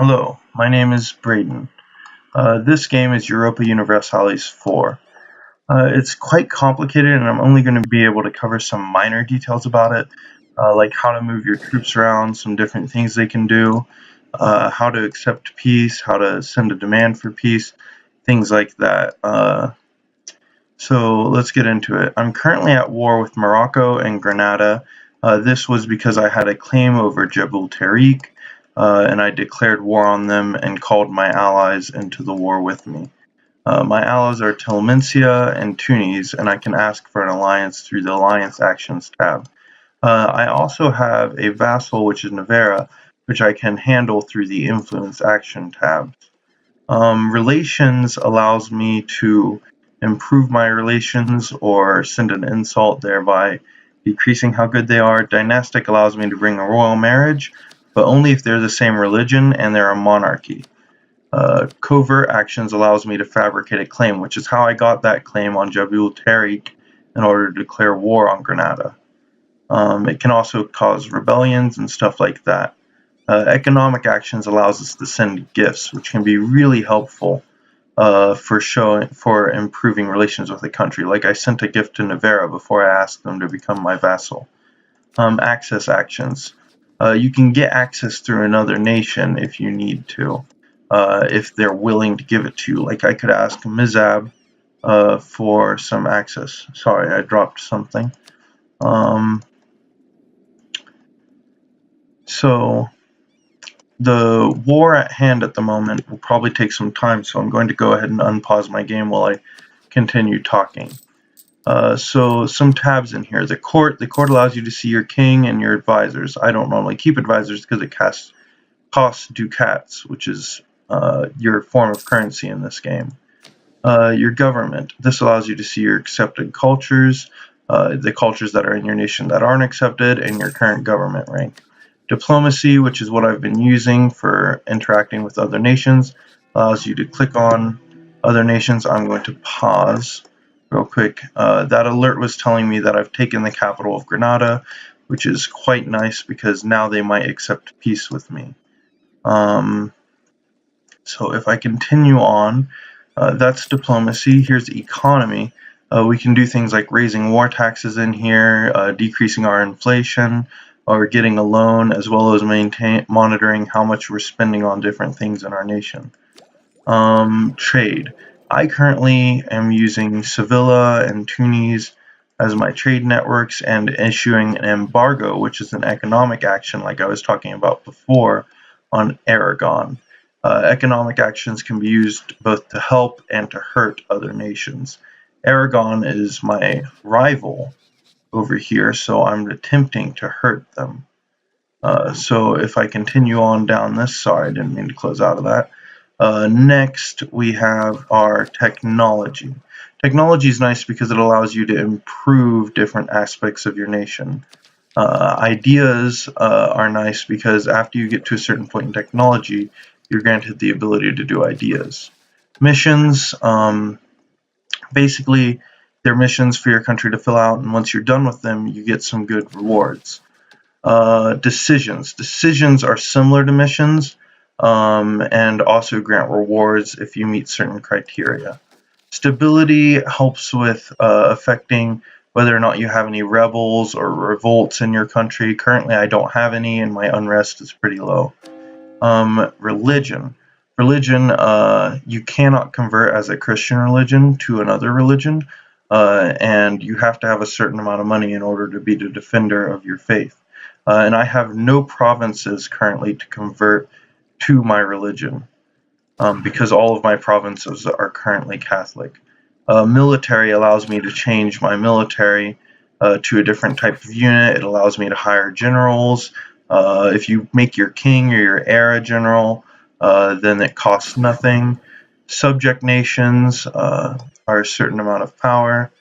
Hello, my name is Braden. This game is Europa Universalis 4. It's quite complicated, and I'm only going to be able to cover some minor details about it, like how to move your troops around, some different things they can do, how to accept peace, how to send a demand for peace, things like that. So let's get into it. I'm currently at war with Morocco and Grenada. This was because I had a claim over Jebel Tariq, and I declared war on them and called my allies into the war with me. My allies are Telmencia and Tunis, and I can ask for an alliance through the Alliance Actions tab. I also have a vassal, which is Navarra, which I can handle through the Influence Action tabs. Relations allows me to improve my relations or send an insult, thereby decreasing how good they are. Dynastic allows me to bring a royal marriage, but only if they're the same religion and they're a monarchy. Covert actions allows me to fabricate a claim, which is how I got that claim on Jebel Tariq in order to declare war on Grenada. It can also cause rebellions and stuff like that. Economic actions allows us to send gifts, which can be really helpful for improving relations with a country. Like I sent a gift to Navarra before I asked them to become my vassal. Access actions. You can get access through another nation if you need to, if they're willing to give it to you. Like I could ask Mizab for some access. Sorry, I dropped something. So the war at hand at the moment will probably take some time, so I'm going to go ahead and unpause my game while I continue talking. So some tabs in here. The court allows you to see your king and your advisors. I don't normally keep advisors because it costs ducats, which is your form of currency in this game. Your government. This allows you to see your accepted cultures, the cultures that are in your nation that aren't accepted, and your current government rank. Diplomacy, which is what I've been using for interacting with other nations, allows you to click on other nations. I'm going to pause real quick. That alert was telling me that I've taken the capital of Grenada, which is quite nice because now they might accept peace with me. So if I continue on, that's diplomacy. Here's economy. We can do things like raising war taxes in here, decreasing our inflation, or getting a loan, as well as monitoring how much we're spending on different things in our nation. Trade. I currently am using Sevilla and Tunis as my trade networks and issuing an embargo, which is an economic action like I was talking about before, on Aragon. Economic actions can be used both to help and to hurt other nations. Aragon is my rival over here, so I'm attempting to hurt them. So if I continue on down this, sorry, I didn't mean to close out of that. Next, we have our technology. Technology is nice because it allows you to improve different aspects of your nation. Ideas are nice because after you get to a certain point in technology, you're granted the ability to do ideas. Missions, basically, they're missions for your country to fill out, and once you're done with them, you get some good rewards. Decisions. Decisions are similar to missions, and also grant rewards if you meet certain criteria. Stability helps with affecting whether or not you have any rebels or revolts in your country. Currently, I don't have any, and my unrest is pretty low. Religion. Religion, you cannot convert as a Christian religion to another religion, and you have to have a certain amount of money in order to be the defender of your faith. And I have no provinces currently to convert to my religion, because all of my provinces are currently Catholic. Military allows me to change my military to a different type of unit. It allows me to hire generals. If you make your king or your heir a general, then it costs nothing. Subject nations are a certain amount of power,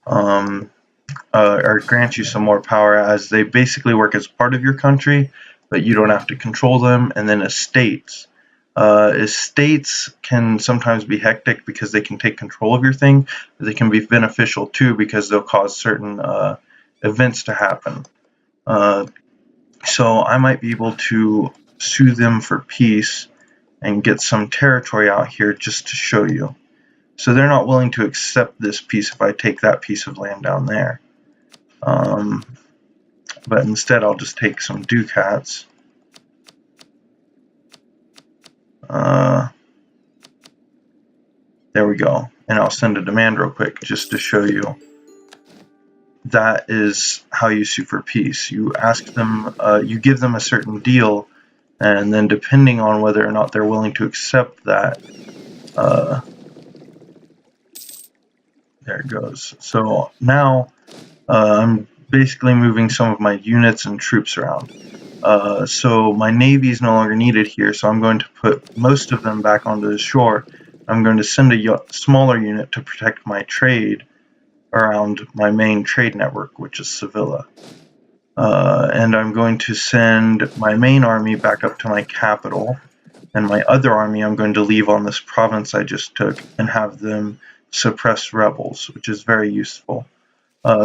or grant you some more power, as they basically work as part of your country, but you don't have to control them. And then estates. Estates can sometimes be hectic because they can take control of your thing, but they can be beneficial too because they'll cause certain events to happen. So I might be able to sue them for peace and get some territory out here just to show you. So they're not willing to accept this piece if I take that piece of land down there. But instead I'll just take some ducats. There we go. And I'll send a demand real quick just to show you. That is how you sue for peace. You ask them, you give them a certain deal, and then depending on whether or not they're willing to accept that, there it goes. So now I'm basically moving some of my units and troops around. So my navy is no longer needed here, so I'm going to put most of them back onto the shore. I'm going to send a smaller unit to protect my trade around my main trade network, which is Sevilla. And I'm going to send my main army back up to my capital, and my other army I'm going to leave on this province I just took and have them suppress rebels, which is very useful.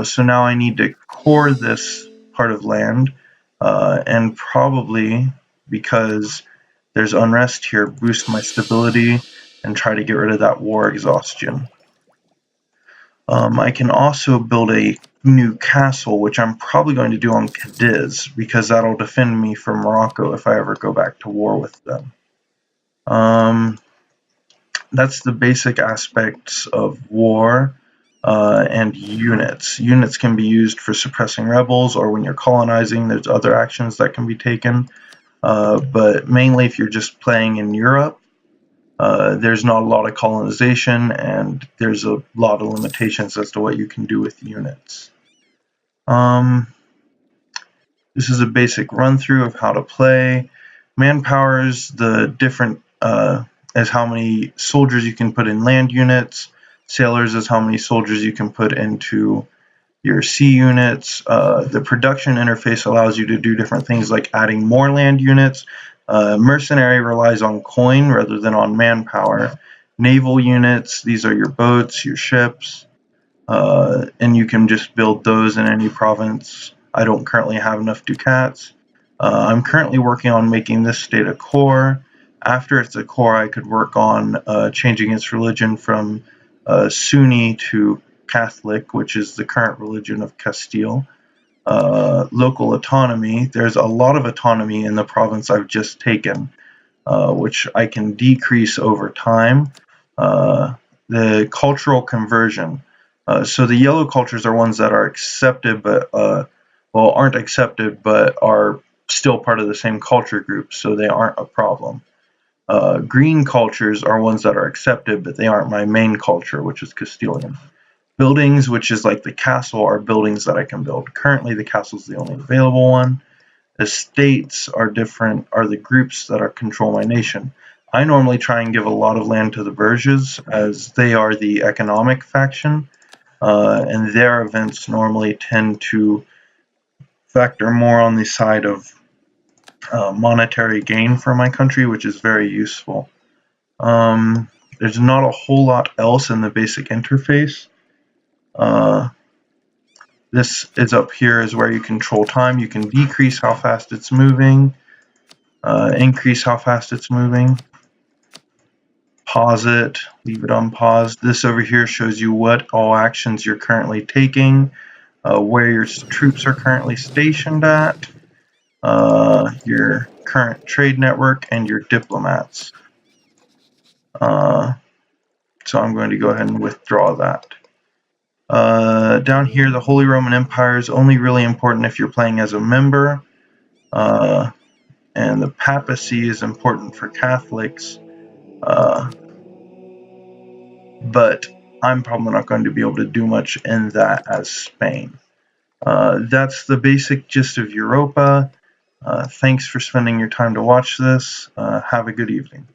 So now I need to core this part of land, and probably, because there's unrest here, boost my stability and try to get rid of that war exhaustion. I can also build a new castle, which I'm probably going to do on Cadiz, because that'll defend me from Morocco if I ever go back to war with them. That's the basic aspects of war and units. Units can be used for suppressing rebels, or when you're colonizing, there's other actions that can be taken. But mainly if you're just playing in Europe, there's not a lot of colonization, and there's a lot of limitations as to what you can do with units. This is a basic run-through of how to play. Manpower is the different as how many soldiers you can put in land units. Sailors is how many soldiers you can put into your sea units. The production interface allows you to do different things like adding more land units. Mercenary relies on coin rather than on manpower. Naval units, these are your boats, your ships, and you can just build those in any province. I don't currently have enough ducats. I'm currently working on making this state a core. After it's a core, I could work on changing its religion from Sunni to Catholic, which is the current religion of Castile. Local autonomy, there's a lot of autonomy in the province I've just taken, which I can decrease over time. The cultural conversion, so the yellow cultures are ones that are accepted but aren't accepted but are still part of the same culture group, so they aren't a problem. Green cultures are ones that are accepted but they aren't my main culture, which is Castilian. Buildings, which is like the castle, are buildings that I can build. Currently, the castle is the only available one. Estates are different, are the groups that control my nation. I normally try and give a lot of land to the Burges, as they are the economic faction, and their events normally tend to factor more on the side of monetary gain for my country, which is very useful. There's not a whole lot else in the basic interface. This is up here is where you control time. You can decrease how fast it's moving, increase how fast it's moving, pause it, leave it unpaused. This over here shows you what all actions you're currently taking, where your troops are currently stationed at, your current trade network, and your diplomats. So I'm going to go ahead and withdraw that. Down here, the Holy Roman Empire is only really important if you're playing as a member, and the papacy is important for Catholics, but I'm probably not going to be able to do much in that as Spain. That's the basic gist of Europa. Thanks for spending your time to watch this. Have a good evening.